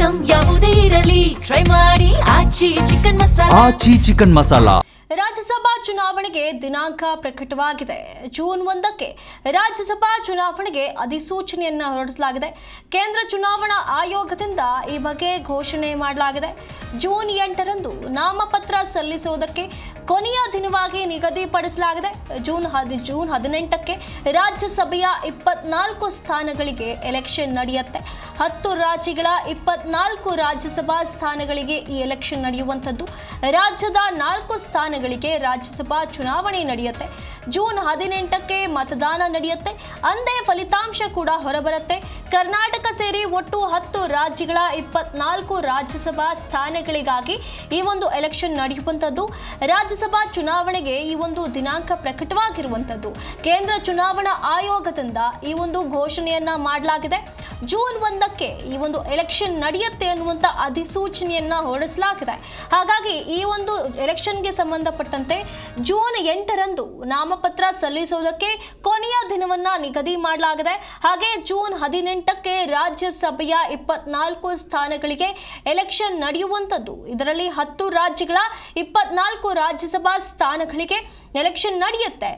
Item ಯಾವುದೇ ಇರಲಿ try ಮಾಡಿ ಆಚಿ ಚಿಕನ್ ಮಸಾಲಾ. ರಾಜ್ಯಸಭಾ ಚುನಾವಣೆಗೆ ದಿನಾಂಕ ಪ್ರಕಟವಾಗಿದೆ. ಜೂನ್ 1ಕ್ಕೆ ರಾಜ್ಯಸಭಾ ಚುನಾವಣೆಗೆ ಅಧಿಸೂಚನೆಯನ್ನು ಹೊರಡಿಸಲಾಗಿದೆ. ಕೇಂದ್ರ ಚುನಾವಣಾ ಆಯೋಗದಿಂದ ಈ ಬಗ್ಗೆ ಘೋಷಣೆ ಮಾಡಲಾಗಿದೆ. ಜೂನ್ 8ರಂದು ನಾಮಪತ್ರ ಸಲ್ಲಿಸುವುದಕ್ಕೆ ಕೊನೆಯ ದಿನವಾಗಿ ನಿಗದಿಪಡಿಸಲಾಗಿದೆ. ಜೂನ್ 18ಕ್ಕೆ ರಾಜ್ಯಸಭೆಯ 24 ಸ್ಥಾನಗಳಿಗೆ ಎಲೆಕ್ಷನ್ ನಡೆಯುತ್ತೆ. 10 ರಾಜ್ಯಗಳ 24 ರಾಜ್ಯಸಭಾ ಸ್ಥಾನಗಳಿಗೆ ಈ ಎಲೆಕ್ಷನ್ ನಡೆಯುವಂಥದ್ದು. ರಾಜ್ಯದ 4 ಸ್ಥಾನಗಳಿಗೆ ರಾಜ್ಯಸಭಾ ಚುನಾವಣೆ ನಡೆಯುತ್ತೆ. ಜೂನ್ 18ಕ್ಕೆ ಮತದಾನ ನಡೆಯುತ್ತೆ. ಅಂದೇ ಫಲಿತಾಂಶ ಕೂಡ ಹೊರಬರುತ್ತೆ. ಕರ್ನಾಟಕ ಸೇರಿ ಒಟ್ಟು 10 ರಾಜ್ಯಗಳ 24 ರಾಜ್ಯಸಭಾ ಸ್ಥಾನಗಳಿಗಾಗಿ ಈ ಒಂದು ಎಲೆಕ್ಷನ್ ನಡೆಯುವಂಥದ್ದು. ರಾಜ್ಯಸಭಾ ಚುನಾವಣೆಗೆ ಈ ಒಂದು ದಿನಾಂಕ ಪ್ರಕಟವಾಗಿರುವಂಥದ್ದು. ಕೇಂದ್ರ ಚುನಾವಣಾ ಆಯೋಗದಿಂದ ಈ ಒಂದು ಘೋಷಣೆಯನ್ನ ಮಾಡಲಾಗಿದೆ. ಜೂನ್ 1ಕ್ಕೆ ಈ ಒಂದು ಎಲೆಕ್ಷನ್ ನಡೆಯುತ್ತೆ ಅನ್ನುವಂಥ ಅಧಿಸೂಚನೆಯನ್ನ ಹೊರಡಿಸಲಾಗಿದೆ. ಹಾಗಾಗಿ ಈ ಒಂದು ಎಲೆಕ್ಷನ್ಗೆ ಸಂಬಂಧಪಟ್ಟಂತೆ ಜೂನ್ 8ರಂದು ನಾಮಪತ್ರ ಸಲ್ಲಿಸುವುದಕ್ಕೆ ಕೊನೆಯ ದಿನವನ್ನ ನಿಗದಿ ಮಾಡಲಾಗಿದೆ. ಹಾಗೆ ಜೂನ್ 18ಕ್ಕೆ ರಾಜ್ಯಸಭೆಯ 24 ಸ್ಥಾನಗಳಿಗೆ ಎಲೆಕ್ಷನ್ ನಡೆಯುವಂಥದ್ದು. ಇದರಲ್ಲಿ 10 ರಾಜ್ಯಗಳ 24 ರಾಜ್ಯಸಭಾ ಸ್ಥಾನಗಳಿಗೆ ಎಲೆಕ್ಷನ್ ನಡೆಯುತ್ತೆ.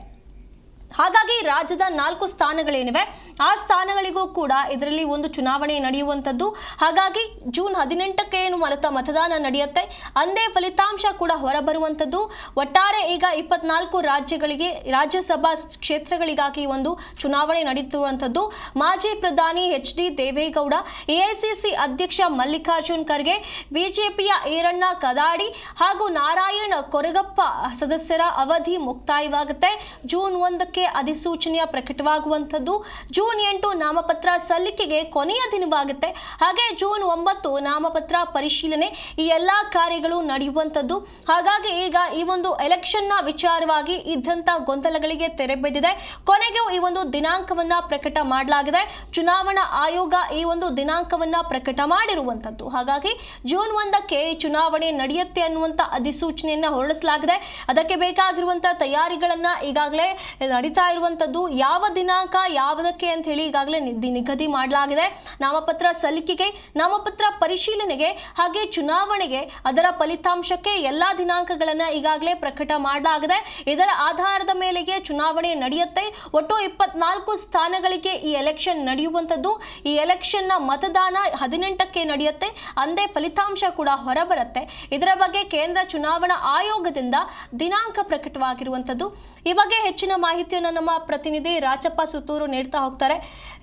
ಹಾಗಾಗಿ ರಾಜ್ಯದ 4 ಸ್ಥಾನಗಳೇನಿವೆ ಆ ಸ್ಥಾನಗಳಿಗೂ ಕೂಡ ಇದರಲ್ಲಿ ಒಂದು ಚುನಾವಣೆ ನಡೆಯುವಂಥದ್ದು. ಹಾಗಾಗಿ ಜೂನ್ 18ಕ್ಕೆ ಏನು ಮತದಾನ ನಡೆಯುತ್ತೆ, ಅಂದೇ ಫಲಿತಾಂಶ ಕೂಡ ಹೊರಬರುವಂಥದ್ದು. ಒಟ್ಟಾರೆ ಈಗ 24 ರಾಜ್ಯಗಳಿಗೆ ರಾಜ್ಯಸಭಾ ಕ್ಷೇತ್ರಗಳಿಗಾಗಿ ಒಂದು ಚುನಾವಣೆ ನಡೆಯುತ್ತಿರುವಂಥದ್ದು. ಮಾಜಿ ಪ್ರಧಾನಿ ಎಚ್ ಡಿ ದೇವೇಗೌಡ, ಎಐಸಿಸಿ ಅಧ್ಯಕ್ಷ ಮಲ್ಲಿಕಾರ್ಜುನ್ ಖರ್ಗೆ, ಬಿಜೆಪಿಯ ಈರಣ್ಣ ಕದಾಡಿ ಹಾಗೂ ನಾರಾಯಣ ಕೊರಗಪ್ಪ ಸದಸ್ಯರ ಅವಧಿ ಮುಕ್ತಾಯವಾಗುತ್ತೆ. ಜೂನ್ 1ಕ್ಕೆ ಅಧಿಸೂಚನೆಯ ಪ್ರಕಟವಾಗುವಂಥದ್ದು. ಜೂನ್ 8 ನಾಮಪತ್ರ ಸಲ್ಲಿಕೆಗೆ ಕೊನೆಯ ದಿನವಾಗುತ್ತೆ. ಹಾಗೆ ಜೂನ್ 9 ನಾಮಪತ್ರ ಪರಿಶೀಲನೆ, ಈ ಎಲ್ಲಾ ಕಾರ್ಯಗಳು ನಡೆಯುವಂಥದ್ದು. ಹಾಗಾಗಿ ಈಗ ಈ ಒಂದು ಎಲೆಕ್ಷನ್ನ ವಿಚಾರವಾಗಿ ಇದ್ದಂಥ ಗೊಂದಲಗಳಿಗೆ ತೆರೆ ಬಿದ್ದಿದೆ. ಕೊನೆಗೂ ಈ ಒಂದು ದಿನಾಂಕವನ್ನ ಪ್ರಕಟ ಮಾಡಲಾಗಿದೆ. ಚುನಾವಣಾ ಆಯೋಗ ಈ ಒಂದು ದಿನಾಂಕವನ್ನ ಪ್ರಕಟ ಮಾಡಿರುವಂಥದ್ದು. ಹಾಗಾಗಿ ಜೂನ್ 1ಕ್ಕೆ ಚುನಾವಣೆ ನಡೆಯುತ್ತೆ ಅನ್ನುವಂಥ ಅಧಿಸೂಚನೆಯನ್ನ ಹೊರಡಿಸಲಾಗಿದೆ. ಅದಕ್ಕೆ ಬೇಕಾಗಿರುವಂತಹ ತಯಾರಿಗಳನ್ನ ಈಗಾಗಲೇ ನಡೀತಾ ಇರುವಂಥದ್ದು. ಯಾವ ದಿನಾಂಕ ಯಾವುದಕ್ಕೆ ಅಂತ ಹೇಳಿ ಈಗಾಗಲೇ ನಿಗದಿ ಮಾಡಲಾಗಿದೆ. ನಾಮಪತ್ರ ಸಲ್ಲಿಕೆಗೆ, ನಾಮಪತ್ರ ಪರಿಶೀಲನೆಗೆ ಹಾಗೆ ಚುನಾವಣೆಗೆ, ಅದರ ಫಲಿತಾಂಶಕ್ಕೆ ಎಲ್ಲಾ ದಿನಾಂಕಗಳನ್ನ ಈಗಾಗಲೇ ಪ್ರಕಟ ಮಾಡಲಾಗಿದೆ. ಇದರ ಆಧಾರದ ಮೇಲೆಗೆ ಚುನಾವಣೆ ನಡೆಯುತ್ತೆ. ಒಟ್ಟು 24 ಸ್ಥಾನಗಳಿಗೆ ಈ ಎಲೆಕ್ಷನ್ ನಡೆಯುವಂಥದ್ದು. ಈ ಎಲೆಕ್ಷನ್ನ ಮತದಾನ 18ಕ್ಕೆ ನಡೆಯುತ್ತೆ. ಅಂದೇ ಫಲಿತಾಂಶ ಕೂಡ ಹೊರಬರುತ್ತೆ. ಇದರ ಬಗ್ಗೆ ಕೇಂದ್ರ ಚುನಾವಣಾ ಆಯೋಗದಿಂದ ದಿನಾಂಕ ಪ್ರಕಟವಾಗಿರುವಂಥದ್ದು. ಈ ಬಗ್ಗೆ ಹೆಚ್ಚಿನ ಮಾಹಿತಿಯನ್ನು ನಮ್ಮ ಪ್ರತಿನಿಧಿ ರಾಜಪ್ಪ ಸುತ್ತೂರು ನೀಡ್ತಾ ಹೋಗ್ತಾರೆ.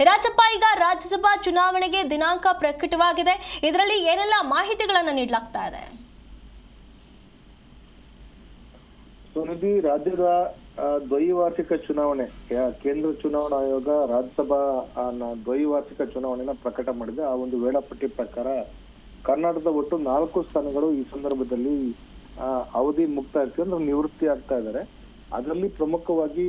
ರಾಜಪ್ಪ, ಈಗ ರಾಜ್ಯಸಭಾ ಚುನಾವಣೆಗೆ ದಿನಾಂಕ ಪ್ರಕಟವಾಗಿದೆ. ಇದರಲ್ಲಿ ಏನೆಲ್ಲ ಮಾಹಿತಿಗಳನ್ನು ನೀಡಲಾಗ್ತಾ ಇದೆ? ಸುನಿಧಿ, ರಾಜ್ಯದ ದ್ವೈವಾರ್ಷಿಕ ಚುನಾವಣೆ, ಕೇಂದ್ರ ಚುನಾವಣಾ ಆಯೋಗ ರಾಜ್ಯಸಭಾ ದ್ವೈವಾರ್ಷಿಕ ಚುನಾವಣೆನ ಪ್ರಕಟ ಮಾಡಿದೆ. ಆ ಒಂದು ವೇಳಾಪಟ್ಟಿ ಪ್ರಕಾರ ಕರ್ನಾಟಕದ ಒಟ್ಟು 4 ಸ್ಥಾನಗಳು ಈ ಸಂದರ್ಭದಲ್ಲಿ ಅವಧಿ ಮುಕ್ತಾಯ ನಿವೃತ್ತಿ ಆಗ್ತಾ ಇದ್ದಾರೆ. ಅದರಲ್ಲಿ ಪ್ರಮುಖವಾಗಿ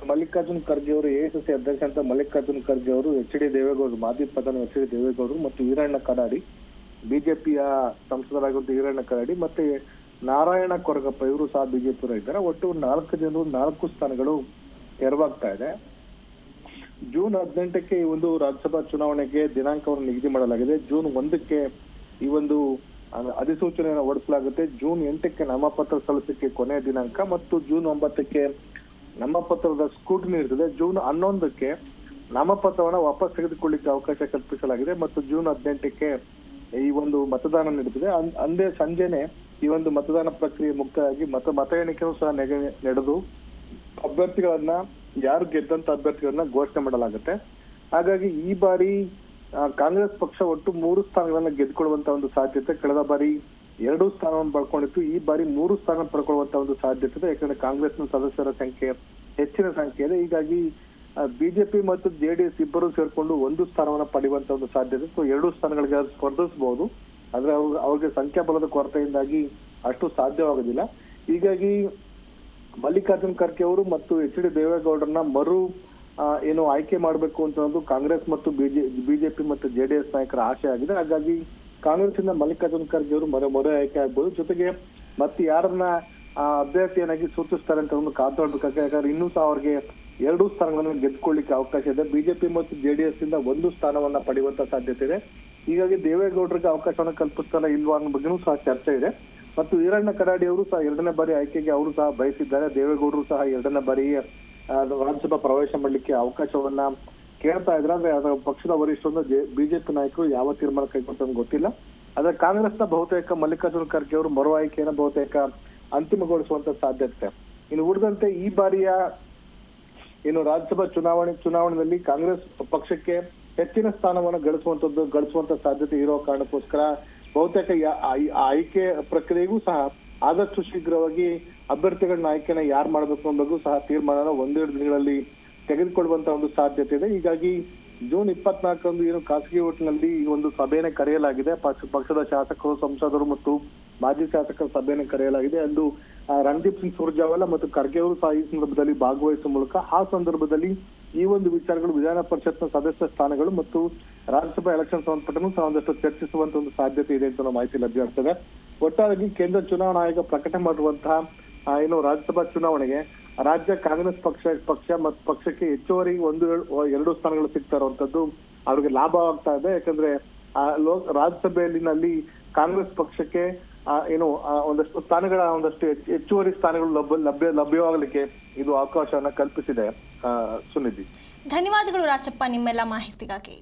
ಮಲ್ಲಿಕಾರ್ಜುನ್ ಖರ್ಗೆ ಅವರು, ಎಐಸಿಸಿ ಅಧ್ಯಕ್ಷ ಅಂತ ಮಲ್ಲಿಕಾರ್ಜುನ್ ಖರ್ಗೆ ಅವರು, ಎಚ್ ಡಿ ದೇವೇಗೌಡರು, ಮಾಜಿ ಪ್ರಧಾನಿ ಎಚ್ ಡಿ ದೇವೇಗೌಡರು ಮತ್ತು ಈರಣ್ಣ ಕಡಾಡಿ, ಬಿಜೆಪಿಯ ಸಂಸದರಾಗಿರುವಂತಹ ಈರಣ್ಣ ಕಡಾಡಿ ಮತ್ತೆ ನಾರಾಯಣ ಕೊರಗಪ್ಪ ಇವರು ಸಹ ಬಿಜೆಪಿ ಇದ್ದಾರೆ. ಒಟ್ಟು 4 ಜನರು 4 ಸ್ಥಾನಗಳು ತೆರವಾಗ್ತಾ ಇದೆ. ಜೂನ್ 18ಕ್ಕೆ ಈ ಒಂದು ರಾಜ್ಯಸಭಾ ಚುನಾವಣೆಗೆ ದಿನಾಂಕವನ್ನು ನಿಗದಿ ಮಾಡಲಾಗಿದೆ. ಜೂನ್ 1ಕ್ಕೆ ಈ ಒಂದು ಅಧಿಸೂಚನೆಯನ್ನು ಹೊರಡಿಸಲಾಗುತ್ತೆ. ಜೂನ್ 8ಕ್ಕೆ ನಾಮಪತ್ರ ಸಲ್ಲಿಸಲಿಕ್ಕೆ ಕೊನೆಯ ದಿನಾಂಕ ಮತ್ತು ಜೂನ್ 9ಕ್ಕೆ ನಾಮಪತ್ರದ ಸ್ಕ್ರೂಟಿನಿ ಇರ್ತದೆ. ಜೂನ್ 11ಕ್ಕೆ ನಾಮಪತ್ರವನ್ನ ವಾಪಸ್ ತೆಗೆದುಕೊಳ್ಳಿಕ್ಕೆ ಅವಕಾಶ ಕಲ್ಪಿಸಲಾಗಿದೆ ಮತ್ತು ಜೂನ್ 18ಕ್ಕೆ ಈ ಒಂದು ಮತದಾನ ನಡೆದಿದೆ. ಅಂದೇ ಸಂಜೆನೆ ಈ ಒಂದು ಮತದಾನ ಪ್ರಕ್ರಿಯೆ ಮುಕ್ತಾಯಾಗಿ ಮತ ಎಣಿಕೆಯೂ ಸಹ ನಡೆದು ಅಭ್ಯರ್ಥಿಗಳನ್ನ, ಯಾರು ಗೆದ್ದಂತ ಅಭ್ಯರ್ಥಿಗಳನ್ನ ಘೋಷಣೆ ಮಾಡಲಾಗುತ್ತೆ. ಹಾಗಾಗಿ ಈ ಬಾರಿ ಕಾಂಗ್ರೆಸ್ ಪಕ್ಷ ಒಟ್ಟು 3 ಸ್ಥಾನಗಳನ್ನ ಗೆದ್ದುಕೊಳ್ಳುವಂತ ಒಂದು ಸಾಧ್ಯತೆ, ಕಳೆದ ಬಾರಿ 2 ಸ್ಥಾನವನ್ನು ಪಡ್ಕೊಂಡಿತ್ತು. ಈ ಬಾರಿ 3 ಸ್ಥಾನ ಪಡ್ಕೊಳ್ಳುವಂತ ಒಂದು ಸಾಧ್ಯತೆ ಇದೆ. ಯಾಕಂದ್ರೆ ಕಾಂಗ್ರೆಸ್ನ ಸದಸ್ಯರ ಸಂಖ್ಯೆ ಹೆಚ್ಚಿನ ಸಂಖ್ಯೆ ಇದೆ. ಹೀಗಾಗಿ ಬಿಜೆಪಿ ಮತ್ತು ಜೆಡಿಎಸ್ ಇಬ್ಬರು ಸೇರ್ಕೊಂಡು 1 ಸ್ಥಾನವನ್ನ ಪಡೆಯುವಂತ ಒಂದು ಸಾಧ್ಯತೆ. 2 ಸ್ಥಾನಗಳಿಗೆ ಸ್ಪರ್ಧಿಸಬಹುದು. ಆದ್ರೆ ಅವ್ರಿಗೆ ಸಂಖ್ಯಾಬಲದ ಕೊರತೆಯಿಂದಾಗಿ ಅಷ್ಟು ಸಾಧ್ಯವಾಗೋದಿಲ್ಲ. ಹೀಗಾಗಿ ಮಲ್ಲಿಕಾರ್ಜುನ್ ಖರ್ಗೆ ಅವರು ಮತ್ತು ಎಚ್ ಡಿ ದೇವೇಗೌಡರನ್ನ ಏನು ಆಯ್ಕೆ ಮಾಡಬೇಕು ಅಂತ ಅನ್ನೋದು ಕಾಂಗ್ರೆಸ್ ಮತ್ತು ಬಿಜೆಪಿ ಮತ್ತು ಜೆಡಿಎಸ್ ನಾಯಕರ ಆಶೆ ಆಗಿದೆ. ಹಾಗಾಗಿ ಕಾಂಗ್ರೆಸ್ ಇಂದ ಮಲ್ಲಿಕಾರ್ಜುನ್ ಖರ್ಗೆ ಅವರು ಮೊರೆ ಆಯ್ಕೆ ಆಗ್ಬೋದು. ಜೊತೆಗೆ ಮತ್ತೆ ಯಾರನ್ನ ಅಭ್ಯರ್ಥಿಯನ್ನಾಗಿ ಸೂಚಿಸ್ತಾರೆ ಅಂತ ಒಂದು ಕಾತೊಳ್ಬೇಕಾಗುತ್ತೆ. ಯಾಕಂದ್ರೆ ಇನ್ನೂ ಸಹ ಅವ್ರಿಗೆ 2 ಸ್ಥಾನಗಳನ್ನು ಗೆದ್ದುಕೊಳ್ಳಿಕ್ಕೆ ಅವಕಾಶ ಇದೆ. ಬಿಜೆಪಿ ಮತ್ತು ಜೆಡಿಎಸ್ ಇಂದ 1 ಸ್ಥಾನವನ್ನ ಪಡೆಯುವಂತ ಸಾಧ್ಯತೆ ಇದೆ. ಹೀಗಾಗಿ ದೇವೇಗೌಡರಿಗೆ ಅವಕಾಶವನ್ನು ಕಲ್ಪಿಸ್ತಾರ ಇಲ್ವಾ ಅನ್ನೋ ಬಗ್ಗೆನೂ ಸಹ ಚರ್ಚೆ ಇದೆ. ಮತ್ತು ಈರಣ್ಣ ಕಡಾಡಿ ಅವರು ಸಹ 2ನೇ ಬಾರಿ ಆಯ್ಕೆಗೆ ಅವರು ಸಹ ಬಯಸಿದ್ದಾರೆ. ದೇವೇಗೌಡರು ಸಹ 2ನೇ ಬಾರಿ ರಾಜ್ಯಸಭಾ ಪ್ರವೇಶ ಮಾಡಲಿಕ್ಕೆ ಅವಕಾಶವನ್ನ ಕೇಳ್ತಾ ಇದ್ರೆ. ಆದ್ರೆ ಅದರ ಪಕ್ಷದ ವರಿಷ್ಠರು ಬಿಜೆಪಿ ನಾಯಕರು ಯಾವ ತೀರ್ಮಾನ ಕೈಗೊಳ್ತಾರೆ ಗೊತ್ತಿಲ್ಲ. ಆದ್ರೆ ಕಾಂಗ್ರೆಸ್ನ ಬಹುತೇಕ ಮಲ್ಲಿಕಾರ್ಜುನ ಖರ್ಗೆ ಅವರು ಮರು ಆಯ್ಕೆಯನ್ನು ಬಹುತೇಕ ಅಂತಿಮಗೊಳಿಸುವಂತ ಸಾಧ್ಯತೆ. ಇನ್ನು ಉಳಿದಂತೆ ಈ ಬಾರಿಯ ಏನು ರಾಜ್ಯಸಭಾ ಚುನಾವಣೆಯಲ್ಲಿ ಕಾಂಗ್ರೆಸ್ ಪಕ್ಷಕ್ಕೆ ಹೆಚ್ಚಿನ ಸ್ಥಾನವನ್ನು ಗಳಿಸುವಂತ ಸಾಧ್ಯತೆ ಇರೋ ಕಾರಣಕ್ಕೋಸ್ಕರ ಬಹುತೇಕ ಆಯ್ಕೆ ಪ್ರಕ್ರಿಯೆಗೂ ಸಹ ಆದಷ್ಟು ಶೀಘ್ರವಾಗಿ ಅಭ್ಯರ್ಥಿಗಳನ್ನ ಆಯ್ಕೆನ ಯಾರು ಮಾಡಬೇಕು ಅನ್ನೋದು ಸಹ ತೀರ್ಮಾನ 1-2 ದಿನಗಳಲ್ಲಿ ತೆಗೆದುಕೊಳ್ಳುವಂತ ಒಂದು ಸಾಧ್ಯತೆ ಇದೆ. ಹೀಗಾಗಿ ಜೂನ್ 24ರಂದು ಏನು ಖಾಸಗಿ ಹೋಟೆಲ್ನಲ್ಲಿ ಈ ಒಂದು ಸಭೆಯನ್ನು ಕರೆಯಲಾಗಿದೆ. ಪಕ್ಷದ ಶಾಸಕರು, ಸಂಸದರು ಮತ್ತು ಮಾಜಿ ಶಾಸಕರ ಸಭೆಯನ್ನು ಕರೆಯಲಾಗಿದೆ. ಅಂದು ರಣದೀಪ್ ಸಿಂಗ್ ಸುರ್ಜೇವಾಲಾ ಮತ್ತು ಖರ್ಗೆ ಅವರು ಸಹ ಈ ಸಂದರ್ಭದಲ್ಲಿ ಭಾಗವಹಿಸುವ ಮೂಲಕ ಆ ಸಂದರ್ಭದಲ್ಲಿ ಈ ಒಂದು ವಿಚಾರಗಳು ವಿಧಾನ ಪರಿಷತ್ನ ಸದಸ್ಯ ಸ್ಥಾನಗಳು ಮತ್ತು ರಾಜ್ಯಸಭಾ ಎಲೆಕ್ಷನ್ ಸಂಬಂಧಪಟ್ಟನು ಸಹ ಒಂದಷ್ಟು ಚರ್ಚಿಸುವಂತ ಒಂದು ಸಾಧ್ಯತೆ ಇದೆ ಅಂತ ಮಾಹಿತಿ ಲಭ್ಯ ಆಗ್ತದೆ. ಒಟ್ಟಾಗಿ ಕೇಂದ್ರ ಚುನಾವಣಾ ಆಯೋಗ ಪ್ರಕಟ ಮಾಡಿರುವಂತಹ ಏನು ರಾಜ್ಯಸಭಾ ಚುನಾವಣೆಗೆ ರಾಜ್ಯ ಕಾಂಗ್ರೆಸ್ ಪಕ್ಷ ಮತ್ತು ಪಕ್ಷಕ್ಕೆ ಹೆಚ್ಚುವರಿ 1-2 ಸ್ಥಾನಗಳು ಸಿಗ್ತಾ ಇರುವಂತದ್ದು ಅವ್ರಿಗೆ ಲಾಭ ಆಗ್ತಾ ಇದೆ. ಯಾಕಂದ್ರೆ ರಾಜ್ಯಸಭೆಯಲ್ಲಿ ಕಾಂಗ್ರೆಸ್ ಪಕ್ಷಕ್ಕೆ ಏನು ಒಂದಷ್ಟು ಹೆಚ್ಚುವರಿ ಸ್ಥಾನಗಳು ಲಭ್ಯವಾಗಲಿಕ್ಕೆ ಇದು ಅವಕಾಶವನ್ನ ಕಲ್ಪಿಸಿದೆ. ಸುನಿಧಿ, ಧನ್ಯವಾದಗಳು ರಾಜಪ್ಪ ನಿಮ್ಮೆಲ್ಲ ಮಾಹಿತಿಗಾಗಿ.